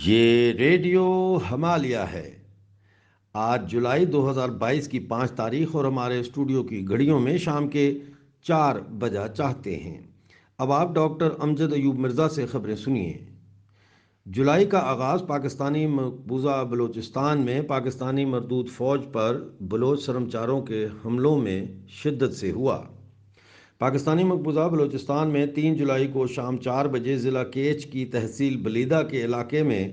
یہ ریڈیو ہمالیہ ہے۔ آج جولائی 2022 کی 5 تاریخ اور ہمارے اسٹوڈیو کی گھڑیوں میں شام کے 4 بجا چاہتے ہیں۔ اب آپ ڈاکٹر امجد ایوب مرزا سے خبریں سنیے۔ جولائی کا آغاز پاکستانی مقبوضہ بلوچستان میں پاکستانی مردود فوج پر بلوچ سرمچاروں کے حملوں میں شدت سے ہوا۔ پاکستانی مقبوضہ بلوچستان میں 3 جولائی کو شام 4 بجے ضلع کیچ کی تحصیل بلیدہ کے علاقے میں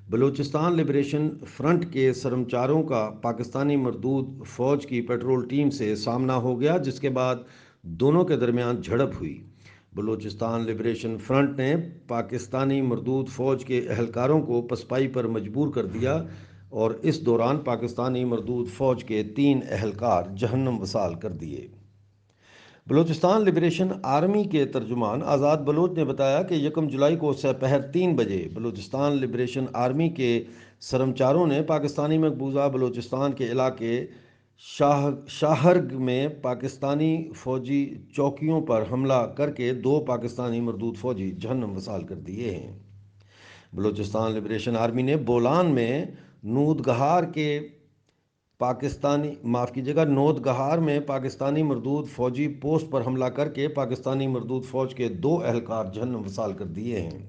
بلوچستان لبریشن فرنٹ کے سرمچاروں کا پاکستانی مردود فوج کی پیٹرول ٹیم سے سامنا ہو گیا، جس کے بعد دونوں کے درمیان جھڑپ ہوئی۔ بلوچستان لبریشن فرنٹ نے پاکستانی مردود فوج کے اہلکاروں کو پسپائی پر مجبور کر دیا اور اس دوران پاکستانی مردود فوج کے 3 اہلکار جہنم وصال کر دیے۔ بلوچستان لبریشن آرمی کے ترجمان آزاد بلوچ نے بتایا کہ 1 جولائی کو سپہر 3 بجے بلوچستان لبریشن آرمی کے سرمچاروں نے پاکستانی مقبوضہ بلوچستان کے علاقے شاہرگ میں پاکستانی فوجی چوکیوں پر حملہ کر کے 2 پاکستانی مردود فوجی جہنم وصال کر دیے ہیں۔ بلوچستان لبریشن آرمی نے بولان میں نودگہار میں پاکستانی مردود فوجی پوسٹ پر حملہ کر کے پاکستانی مردود فوج کے 2 اہلکار جہنم وصال کر دیے ہیں۔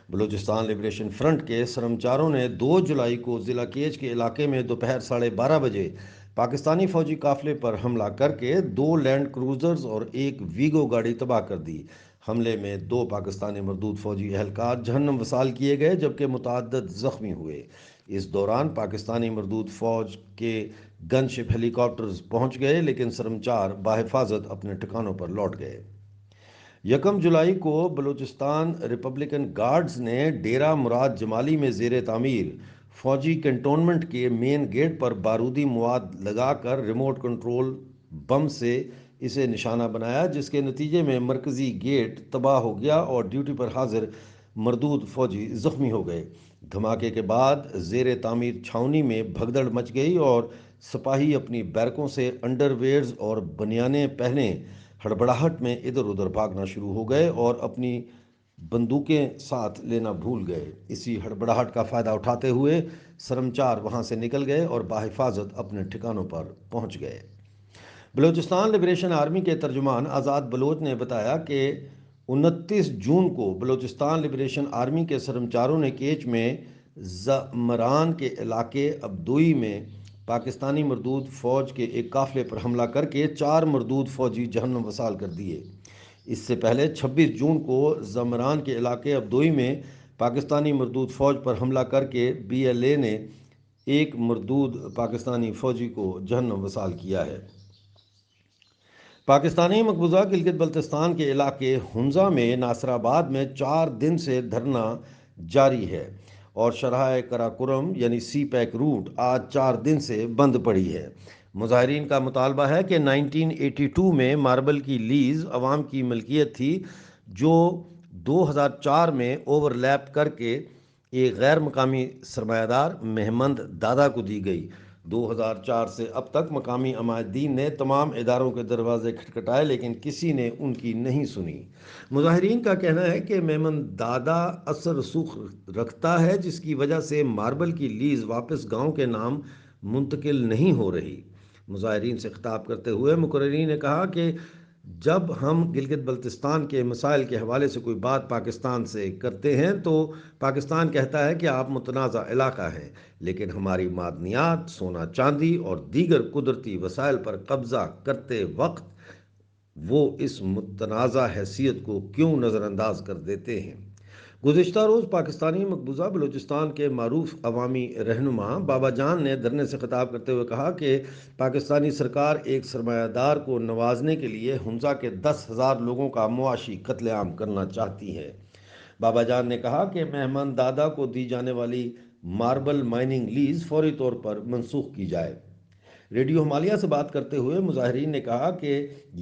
بلوچستان لبریشن فرنٹ کے سرمچاروں نے 2 جولائی کو ضلع کیچ کے علاقے میں دوپہر 12:30 بجے پاکستانی فوجی قافلے پر حملہ کر کے 2 لینڈ کروزرز اور 1 ویگو گاڑی تباہ کر دی۔ حملے میں 2 پاکستانی مردود فوجی اہلکار جہنم وصال کیے گئے جبکہ متعدد زخمی ہوئے۔ اس دوران پاکستانی مردود فوج کے گن شپ ہیلی کاپٹرز پہنچ گئے لیکن سرمچار بحفاظت اپنے ٹھکانوں پر لوٹ گئے۔ 1 جولائی کو بلوچستان ریپبلکن گارڈز نے ڈیرہ مراد جمالی میں زیر تعمیر فوجی کنٹونمنٹ کے مین گیٹ پر بارودی مواد لگا کر ریموٹ کنٹرول بم سے اسے نشانہ بنایا، جس کے نتیجے میں مرکزی گیٹ تباہ ہو گیا اور ڈیوٹی پر حاضر مردود فوجی زخمی ہو گئے۔ دھماکے کے بعد زیر تعمیر چھاؤنی میں بھگدڑ مچ گئی اور سپاہی اپنی بیرکوں سے انڈر ویئرز اور بنیانیں پہنے ہڑبڑاہٹ میں ادھر ادھر بھاگنا شروع ہو گئے اور اپنی بندوقیں ساتھ لینا بھول گئے۔ اسی ہڑبڑاہٹ کا فائدہ اٹھاتے ہوئے سرمچار وہاں سے نکل گئے اور بحفاظت اپنے ٹھکانوں پر پہنچ گئے۔ بلوچستان لبریشن آرمی کے ترجمان آزاد بلوچ نے بتایا کہ 29 جون کو بلوچستان لبریشن آرمی کے سرمچاروں نے کیچ میں زمران کے علاقے ابدوئی میں پاکستانی مردود فوج کے ایک قافلے پر حملہ کر کے 4 مردود فوجی جہنم وصال کر دیے۔ اس سے پہلے 26 جون کو زمران کے علاقے ابدوئی میں پاکستانی مردود فوج پر حملہ کر کے BLA نے 1 مردود پاکستانی فوجی کو جہنم وصال کیا ہے۔ پاکستانی مقبوضہ گلگت بلتستان کے علاقے ہنزا میں ناصر آباد میں 4 دن سے دھرنا جاری ہے اور شاہراہ قراقرم یعنی سی پیک روٹ آج 4 دن سے بند پڑی ہے۔ مظاہرین کا مطالبہ ہے کہ 1982 میں ماربل کی لیز عوام کی ملکیت تھی جو 2004 میں اوور لیپ کر کے ایک غیر مقامی سرمایہ دار مہمند دادا کو دی گئی۔ 2004 سے اب تک مقامی عمائدین نے تمام اداروں کے دروازے کھٹکھٹائے لیکن کسی نے ان کی نہیں سنی۔ مظاہرین کا کہنا ہے کہ مہمند دادا اثر رسوخ رکھتا ہے جس کی وجہ سے ماربل کی لیز واپس گاؤں کے نام منتقل نہیں ہو رہی۔ مظاہرین سے خطاب کرتے ہوئے مقررین نے کہا کہ جب ہم گلگت بلتستان کے مسائل کے حوالے سے کوئی بات پاکستان سے کرتے ہیں تو پاکستان کہتا ہے کہ آپ متنازع علاقہ ہیں، لیکن ہماری معدنیات، سونا چاندی اور دیگر قدرتی وسائل پر قبضہ کرتے وقت وہ اس متنازع حیثیت کو کیوں نظر انداز کر دیتے ہیں؟ گزشتہ روز پاکستانی مقبوضہ بلوچستان کے معروف عوامی رہنما بابا جان نے دھرنے سے خطاب کرتے ہوئے کہا کہ پاکستانی سرکار ایک سرمایہ دار کو نوازنے کے لیے ہنزا کے 10,000 لوگوں کا معاشی قتل عام کرنا چاہتی ہے۔ بابا جان نے کہا کہ مہمان دادا کو دی جانے والی ماربل مائننگ لیز فوری طور پر منسوخ کی جائے۔ ریڈیو ہمالیہ سے بات کرتے ہوئے مظاہرین نے کہا کہ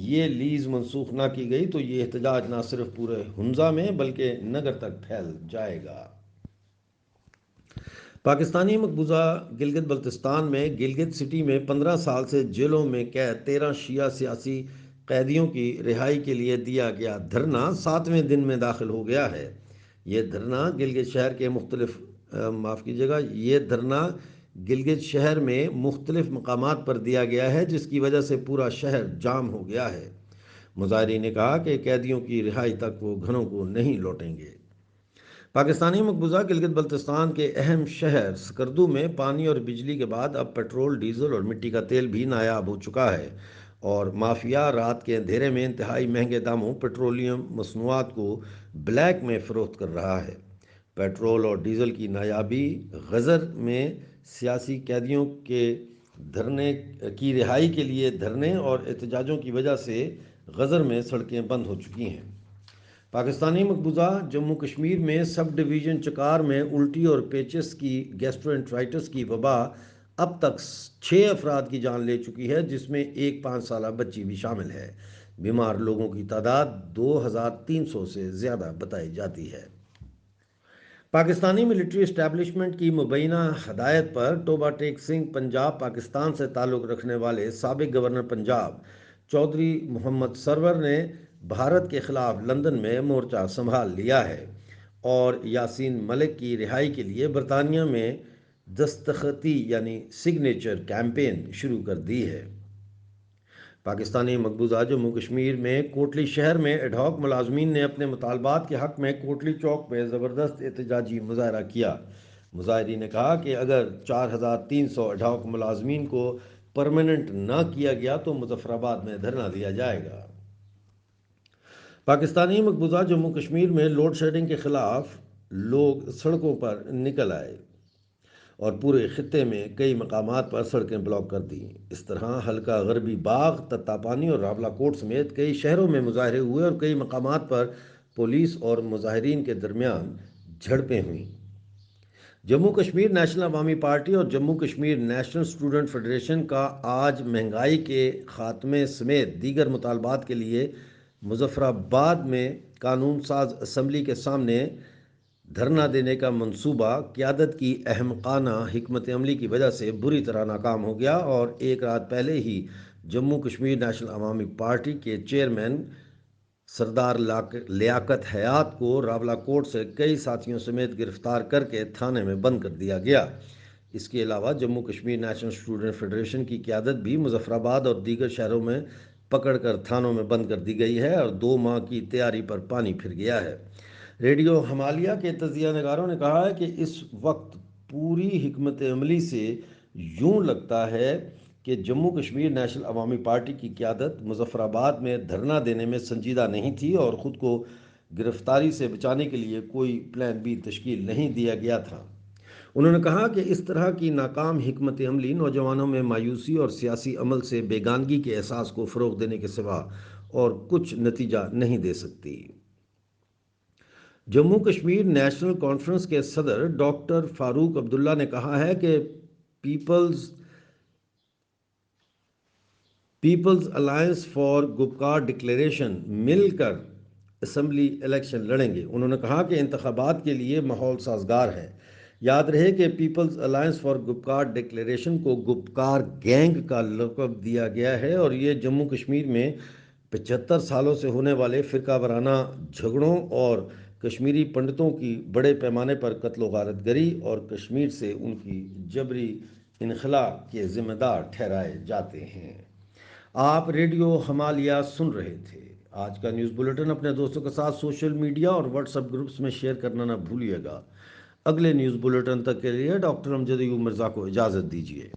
یہ لیز منسوخ نہ کی گئی تو یہ احتجاج نہ صرف پورے ہنزا میں بلکہ نگر تک پھیل جائے گا۔ پاکستانی مقبوضہ گلگت بلتستان میں گلگت سٹی میں 15 سال سے جیلوں میں قید 13 شیعہ سیاسی قیدیوں کی رہائی کے لیے دیا گیا دھرنا 7ویں دن میں داخل ہو گیا ہے۔ یہ دھرنا گلگت شہر کے مختلف معاف کیجیے گا، یہ دھرنا گلگت شہر میں مختلف مقامات پر دیا گیا ہے، جس کی وجہ سے پورا شہر جام ہو گیا ہے۔ مظاہرین نے کہا کہ قیدیوں کی رہائی تک وہ گھروں کو نہیں لوٹیں گے۔ پاکستانی مقبوضہ گلگت بلتستان کے اہم شہر سکردو میں پانی اور بجلی کے بعد اب پیٹرول، ڈیزل اور مٹی کا تیل بھی نایاب ہو چکا ہے، اور مافیا رات کے اندھیرے میں انتہائی مہنگے داموں پیٹرولیم مصنوعات کو بلیک میں فروخت کر رہا ہے۔ پیٹرول اور ڈیزل کی نایابی، غزر میں سیاسی قیدیوں کے دھرنے کی رہائی کے لیے دھرنے اور احتجاجوں کی وجہ سے غزر میں سڑکیں بند ہو چکی ہیں۔ پاکستانی مقبوضہ جموں کشمیر میں سب ڈویژن چکار میں الٹی اور پیچس کی گیسٹرو کی وبا اب تک 6 افراد کی جان لے چکی ہے، جس میں ایک 5 سالہ بچی بھی شامل ہے۔ بیمار لوگوں کی تعداد 2300 سے زیادہ بتائی جاتی ہے۔ پاکستانی ملٹری اسٹیبلشمنٹ کی مبینہ ہدایت پر ٹوبہ ٹیک سنگھ پنجاب پاکستان سے تعلق رکھنے والے سابق گورنر پنجاب چودھری محمد سرور نے بھارت کے خلاف لندن میں مورچہ سنبھال لیا ہے اور یاسین ملک کی رہائی کے لیے برطانیہ میں دستخطی یعنی سگنیچر کیمپین شروع کر دی ہے۔ پاکستانی مقبوضہ جموں کشمیر میں کوٹلی شہر میں ایڈ ہاک ملازمین نے اپنے مطالبات کے حق میں کوٹلی چوک میں زبردست احتجاجی مظاہرہ کیا۔ مظاہرین نے کہا کہ اگر 4300 ایڈ ہاک ملازمین کو پرماننٹ نہ کیا گیا تو مظفر آباد میں دھرنا دیا جائے گا۔ پاکستانی مقبوضہ جموں کشمیر میں لوڈ شیڈنگ کے خلاف لوگ سڑکوں پر نکل آئے اور پورے خطے میں کئی مقامات پر سڑکیں بلاک کر دیں۔ اس طرح حلقہ غربی باغ، تتاپانی اور راولا کوٹ سمیت کئی شہروں میں مظاہرے ہوئے اور کئی مقامات پر پولیس اور مظاہرین کے درمیان جھڑپیں ہوئیں۔ جموں کشمیر نیشنل عوامی پارٹی اور Jammu Kashmir national student federation کا آج مہنگائی کے خاتمے سمیت دیگر مطالبات کے لیے مظفر آباد میں قانون ساز اسمبلی کے سامنے دھرنا دینے کا منصوبہ قیادت کی احمقانہ حکمت عملی کی وجہ سے بری طرح ناکام ہو گیا، اور ایک رات پہلے ہی جموں کشمیر نیشنل عوامی پارٹی کے چیئرمین سردار لیاقت حیات کو راولا کوٹ سے کئی ساتھیوں سمیت گرفتار کر کے تھانے میں بند کر دیا گیا۔ اس کے علاوہ Jammu Kashmir national student federation کی قیادت بھی مظفر آباد اور دیگر شہروں میں پکڑ کر تھانوں میں بند کر دی گئی ہے اور 2 ماہ کی تیاری پر پانی پھر گیا ہے۔ ریڈیو ہمالیہ کے تجزیہ نگاروں نے کہا ہے کہ اس وقت پوری حکمت عملی سے یوں لگتا ہے کہ جموں کشمیر نیشنل عوامی پارٹی کی قیادت مظفر آباد میں دھرنا دینے میں سنجیدہ نہیں تھی اور خود کو گرفتاری سے بچانے کے لیے کوئی پلان بی تشکیل نہیں دیا گیا تھا۔ انہوں نے کہا کہ اس طرح کی ناکام حکمت عملی نوجوانوں میں مایوسی اور سیاسی عمل سے بیگانگی کے احساس کو فروغ دینے کے سوا اور کچھ نتیجہ نہیں دے سکتی۔ جموں کشمیر نیشنل کانفرنس کے صدر ڈاکٹر فاروق عبداللہ نے کہا ہے کہ people's alliance for Gupkar declaration مل کر اسمبلی الیکشن لڑیں گے۔ انہوں نے کہا کہ انتخابات کے لیے ماحول سازگار ہے۔ یاد رہے کہ people's alliance for Gupkar declaration کو گپکار گینگ کا لقب دیا گیا ہے اور یہ جموں کشمیر میں 75 سالوں سے ہونے والے فرقہ وارانہ جھگڑوں اور کشمیری پنڈتوں کی بڑے پیمانے پر قتل و غارت گری اور کشمیر سے ان کی جبری انخلاء کے ذمہ دار ٹھہرائے جاتے ہیں۔ آپ ریڈیو ہمالیہ سن رہے تھے۔ آج کا نیوز بلیٹن اپنے دوستوں کے ساتھ سوشل میڈیا اور واٹس ایپ گروپس میں شیئر کرنا نہ بھولیے گا۔ اگلے نیوز بلیٹن تک کے لیے ڈاکٹر امجد ایوب مرزا کو اجازت دیجیے۔